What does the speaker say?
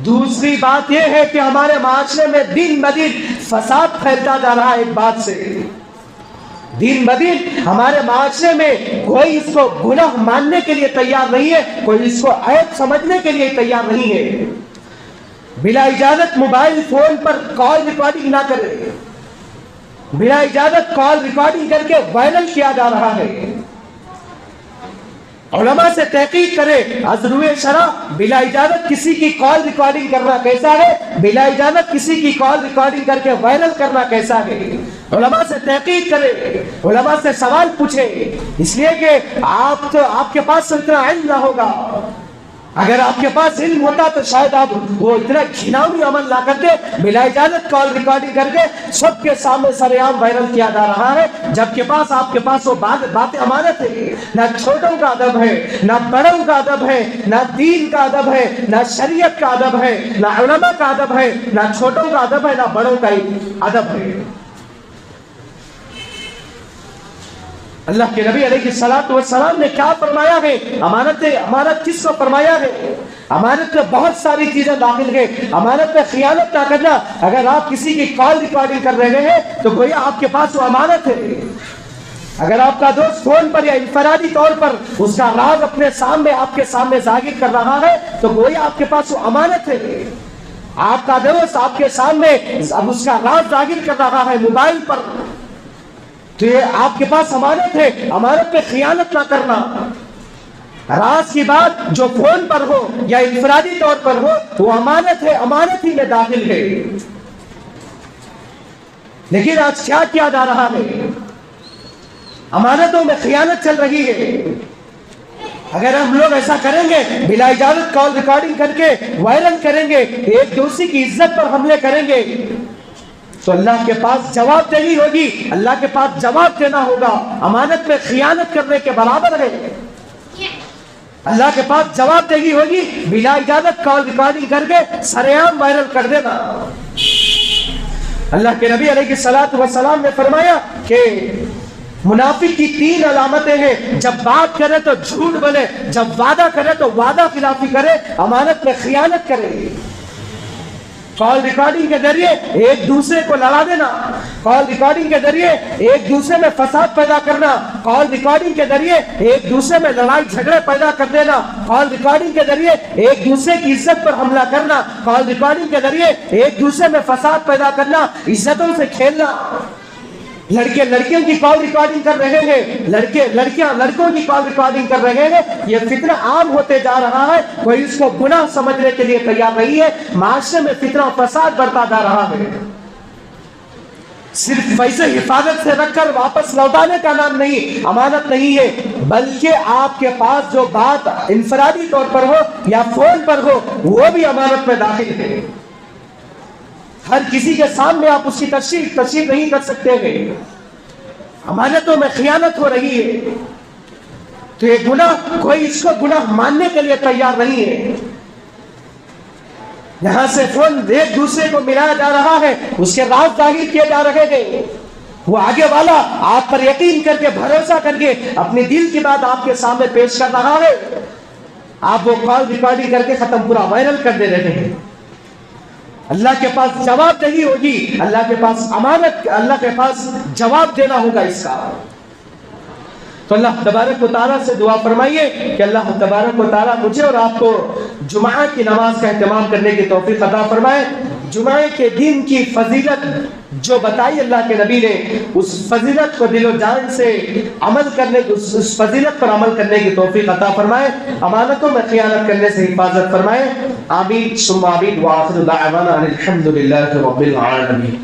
دوسری بات یہ ہے کہ ہمارے معاشرے میں دن بدن فساد پھیلتا جا رہا ہے. ایک بات سے دن بدن ہمارے معاشرے میں کوئی اس کو گناہ ماننے کے لیے تیار نہیں ہے, کوئی اس کو عیب سمجھنے کے لیے تیار نہیں ہے. بلا اجازت موبائل فون پر کال ریکارڈنگ نہ کرے, بلا اجازت کال ریکارڈنگ کر کے وائرل کیا جا رہا ہے. علماء سے تحقیق کرے از روئے شرع بلا اجازت کسی کی کال ریکارڈنگ کرنا کیسا ہے, بلا اجازت کسی کی کال ریکارڈنگ کر کے وائرل کرنا کیسا ہے. علماء سے تحقیق کرے, علماء سے سوال پوچھے, اس لیے کہ آپ کے پاس اتنا علم نہ ہوگا. اگر آپ کے پاس علم ہوتا تو شاید آپ وہ اتنا گھناؤنی عمل نہ کرتے. بلا اجازت کال ریکارڈنگ کر کے سب کے سامنے سر عام وائرل کیا جا رہا ہے, جبکہ آپ کے پاس وہ باتیں امانت ہے. نہ چھوٹوں کا ادب ہے, نہ بڑوں کا ادب ہے, نہ دین کا ادب ہے, نہ شریعت کا ادب ہے, نہ علماء کا ادب ہے, نہ چھوٹوں کا ادب ہے, نہ بڑوں کا ادب ہے. اللہ کے نبی علیہ الصلوۃ والسلام نے کیا فرمایا ہے؟ امانت کس کو فرمایا ہے؟ امانت میں بہت ساری چیزیں داخل ہیں. امانت میں خیانت نہ کرنا. اگر آپ کسی کی کال ریکارڈنگ کر رہے ہیں تو گویا آپ کے پاس وہ امانت ہے. اگر آپ کا دوست فون پر یا انفرادی طور پر اس کا راز اپنے سامنے آپ کے سامنے ظاہر کر رہا ہے تو گویا آپ کے پاس وہ امانت ہے. آپ کا دوست آپ کے سامنے اب اس کا راز ظاہر کر رہا ہے موبائل پر تو یہ آپ کے پاس امانت ہے. امانت پہ خیانت نہ کرنا. راز کی بات جو فون پر ہو یا انفرادی طور پر ہو وہ امانت ہے, امانت ہی میں داخل ہے. لیکن آج کیا کیا جا رہا ہے؟ امانتوں میں خیانت چل رہی ہے. اگر ہم لوگ ایسا کریں گے, بلا اجازت کال ریکارڈنگ کر کے وائرل کریں گے, ایک دوسرے کی عزت پر حملے کریں گے تو اللہ کے پاس جواب دہی ہوگی, اللہ کے پاس جواب دینا ہوگا. امانت میں خیانت کرنے کے برابر ہے. اللہ کے پاس جواب دہی ہوگی بلا اجازت کال ریکارڈنگ کر کے سرعام وائرل کر دینا. اللہ کے نبی علیہ الصلوۃ والسلام نے فرمایا کہ منافق کی 3 علامتیں ہیں. جب بات کرے تو جھوٹ بولے, جب وعدہ کرے تو وعدہ خلافی کرے, امانت میں خیانت کرے. کال ریکارڈنگ کے ذریعے ایک دوسرے کو لڑا دینا, کال ریکارڈنگ کے ذریعے ایک دوسرے میں فساد پیدا کرنا, کال ریکارڈنگ کے ذریعے ایک دوسرے میں لڑائی جھگڑے پیدا کر دینا, کال ریکارڈنگ کے ذریعے ایک دوسرے کی عزت پر حملہ کرنا, کال ریکارڈنگ کے ذریعے ایک دوسرے میں فساد پیدا کرنا, عزتوں سے کھیلنا. لڑکے لڑکیوں کی کال ریکارڈنگ کر رہے ہیں, لڑکیاں لڑکوں کی کال ریکارڈنگ کر رہے ہیں. یہ فتنہ عام ہوتے جا رہا ہے, کوئی اس کو گناہ سمجھنے کے لیے تیار نہیں ہے. معاشرے میں فتنہ فساد بڑھتا جا رہا ہے. صرف پیسے حفاظت سے رکھ کر واپس لوٹانے کا نام نہیں امانت نہیں ہے, بلکہ آپ کے پاس جو بات انفرادی طور پر ہو یا فون پر ہو وہ بھی امانت میں داخل ہے. ہر کسی کے سامنے آپ اس کی تشریح نہیں کر سکتے ہیں. امانتوں میں خیانت ہو رہی ہے تو یہ گناہ, کوئی اس کو گناہ ماننے کے لیے تیار نہیں ہے. یہاں سے فون ایک دوسرے کو ملایا جا رہا ہے, اس کے راز ظاہر کیے جا رہے ہیں. وہ آگے والا آپ پر یقین کر کے بھروسہ کر کے اپنے دل کی بات آپ کے سامنے پیش کر رہا ہے, آپ وہ کال ریکارڈنگ کر کے ختم پورا وائرل کر دے رہے ہیں. اللہ کے پاس جواب دہی ہوگی, اللہ کے پاس امانت, اللہ کے پاس جواب دینا ہوگا اس کا. تو اللہ تبارک و تعالیٰ سے دعا فرمائیے کہ اللہ تبارک و تعالیٰ مجھے اور آپ کو جمعہ کی نماز کا اہتمام کرنے کی توفیق عطا فرمائے. جمعہ کے دن کی فضیلت جو بتائی اللہ کے نبی نے, اس فضیلت کو دل و جان سے عمل کرنے کی, اس فضیلت پر عمل کرنے کی توفیق عطا فرمائے. امانتوں میں خیانت کرنے سے حفاظت فرمائے. آمین ثم آمین. وآخر دعوانا ان الحمد للہ رب العالمین.